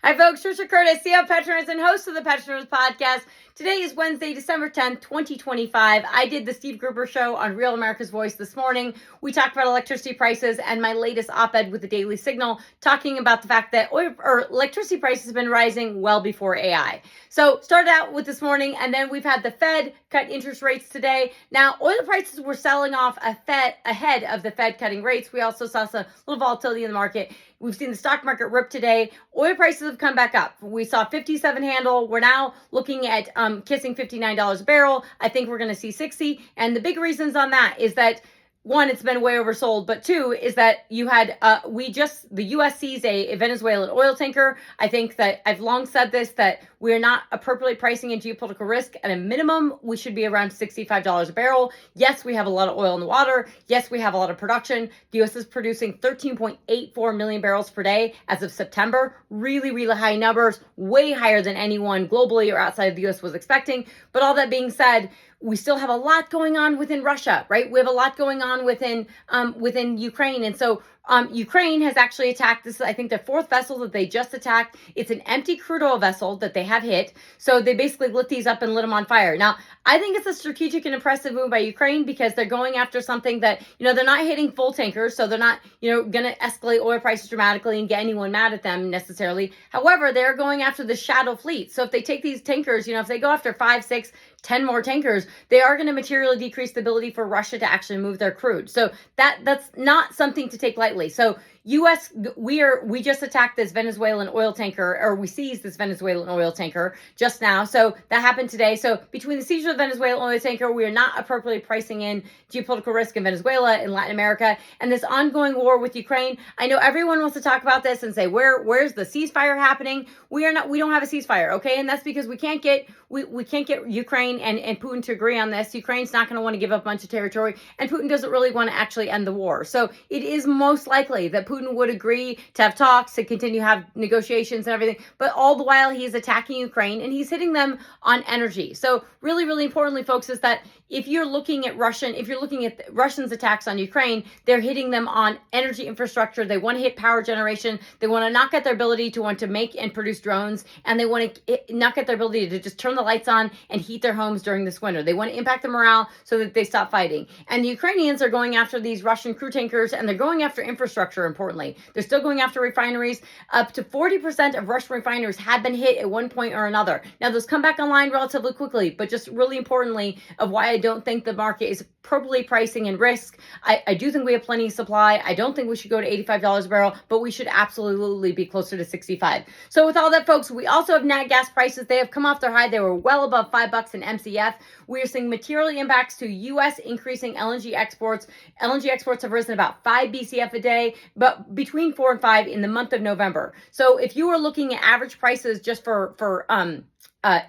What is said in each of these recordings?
Hi, folks. Trisha Curtis, CEO of Petroners and host of the Petroners podcast. Today is Wednesday, December 10th, 2025. I did the Steve Gruber show on Real America's Voice this morning. We talked about electricity prices and my latest op-ed with the Daily Signal, talking about the fact that electricity prices have been rising well before AI. So started out with this morning, and then we've had the Fed cut interest rates today. Now, oil prices were selling off ahead of the Fed cutting rates. We also saw some little volatility in the market. We've seen the stock market rip today. Oil prices have come back up. We saw 57 handle. We're now looking at kissing $59 a barrel. I think we're going to see 60. And the big reasons on that is that, one, it's been way oversold, but two is that you had, the U.S. seized a Venezuelan oil tanker. I think that I've long said this, that we're not appropriately pricing in geopolitical risk. At a minimum, we should be around $65 a barrel. Yes, we have a lot of oil in the water. Yes, we have a lot of production. The U.S. is producing 13.84 million barrels per day as of September. Really, really high numbers, way higher than anyone globally or outside of the U.S. was expecting. But all that being said, we still have a lot going on within Russia, right? We have a lot going on within Ukraine. And so Ukraine has actually attacked, this is, I think, the fourth vessel that they just attacked. It's an empty crude oil vessel that they have hit. So they basically lit these up and lit them on fire. Now, I think it's a strategic and impressive move by Ukraine because they're going after something that, they're not hitting full tankers. So they're not, going to escalate oil prices dramatically and get anyone mad at them necessarily. However, they're going after the shadow fleet. So if they take these tankers, if they go after 5, 6, 10 more tankers, they are going to materially decrease the ability for Russia to actually move their crude. So that's not something to take lightly. So U.S., we just attacked this Venezuelan oil tanker, or we seized this Venezuelan oil tanker just now. So that happened today. So between the seizure of the Venezuelan oil tanker, we are not appropriately pricing in geopolitical risk in Venezuela, in Latin America, and this ongoing war with Ukraine. I know everyone wants to talk about this and say, where's the ceasefire happening? We don't have a ceasefire, okay? And that's because we can't get Ukraine and Putin to agree on this. Ukraine's not going to want to give up a bunch of territory, and Putin doesn't really want to actually end the war. So it is most likely that Putin would agree to have talks, to continue to have negotiations and everything, but all the while he's attacking Ukraine and he's hitting them on energy. So really, really importantly, folks, is that if you're looking at Russians' attacks on Ukraine, they're hitting them on energy infrastructure. They want to hit power generation. They want to knock at their ability to want to make and produce drones, and they want to knock at their ability to just turn the lights on and heat their homes during this winter. They want to impact the morale so that they stop fighting. And the Ukrainians are going after these Russian crude tankers, and they're going after infrastructure, importantly. They're still going after refineries. Up to 40% of Russian refineries have been hit at one point or another. Now, those come back online relatively quickly, but just really importantly of why I don't think the market is appropriately pricing in risk. I do think we have plenty of supply. I don't think we should go to $85 a barrel, but we should absolutely be closer to 65. So with all that, folks, we also have nat gas prices. They have come off their high. They were well above $5 in MCF. We are seeing material impacts to U.S. increasing LNG exports. LNG exports have risen about 5 BCF a day, but between 4 and 5 in the month of November. So if you were looking at average prices just for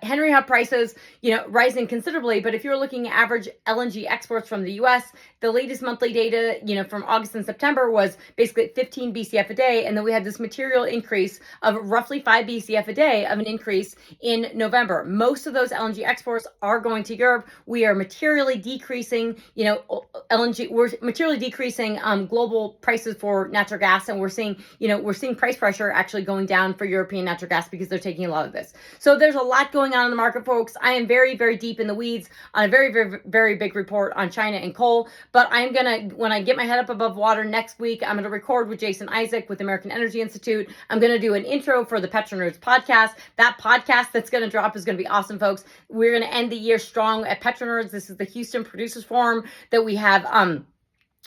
Henry Hub prices, rising considerably. But if you're looking at average LNG exports from the U.S., the latest monthly data, from August and September was basically 15 BCF a day. And then we had this material increase of roughly 5 BCF a day of an increase in November. Most of those LNG exports are going to Europe. We are materially decreasing, LNG, we're materially decreasing global prices for natural gas. And we're seeing price pressure actually going down for European natural gas because they're taking a lot of this. So there's a lot going on in the market, folks. I am very, very deep in the weeds on a very, very, very big report on China and coal. But I'm going to, when I get my head up above water next week, I'm going to record with Jason Isaac with the American Energy Institute. I'm going to do an intro for the Petroners podcast. That podcast that's going to drop is going to be awesome, folks. We're going to end the year strong at Petroners. This is the Houston Producers Forum that we have.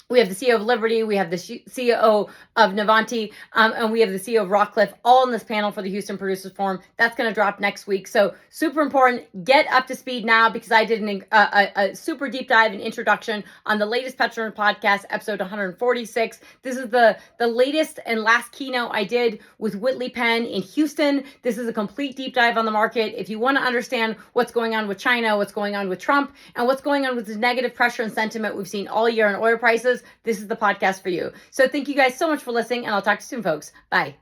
We have the CEO of Liberty, we have the CEO of Navanti, and we have the CEO of Rockcliffe, all in this panel for the Houston Producers Forum. That's going to drop next week. So super important. Get up to speed now because I did a super deep dive and introduction on the latest Petroners podcast, episode 146. This is the latest and last keynote I did with Whitley Penn in Houston. This is a complete deep dive on the market. If you want to understand what's going on with China, what's going on with Trump, and what's going on with the negative pressure and sentiment we've seen all year in oil prices, this is the podcast for you. So thank you guys so much for listening, and I'll talk to you soon, folks. Bye.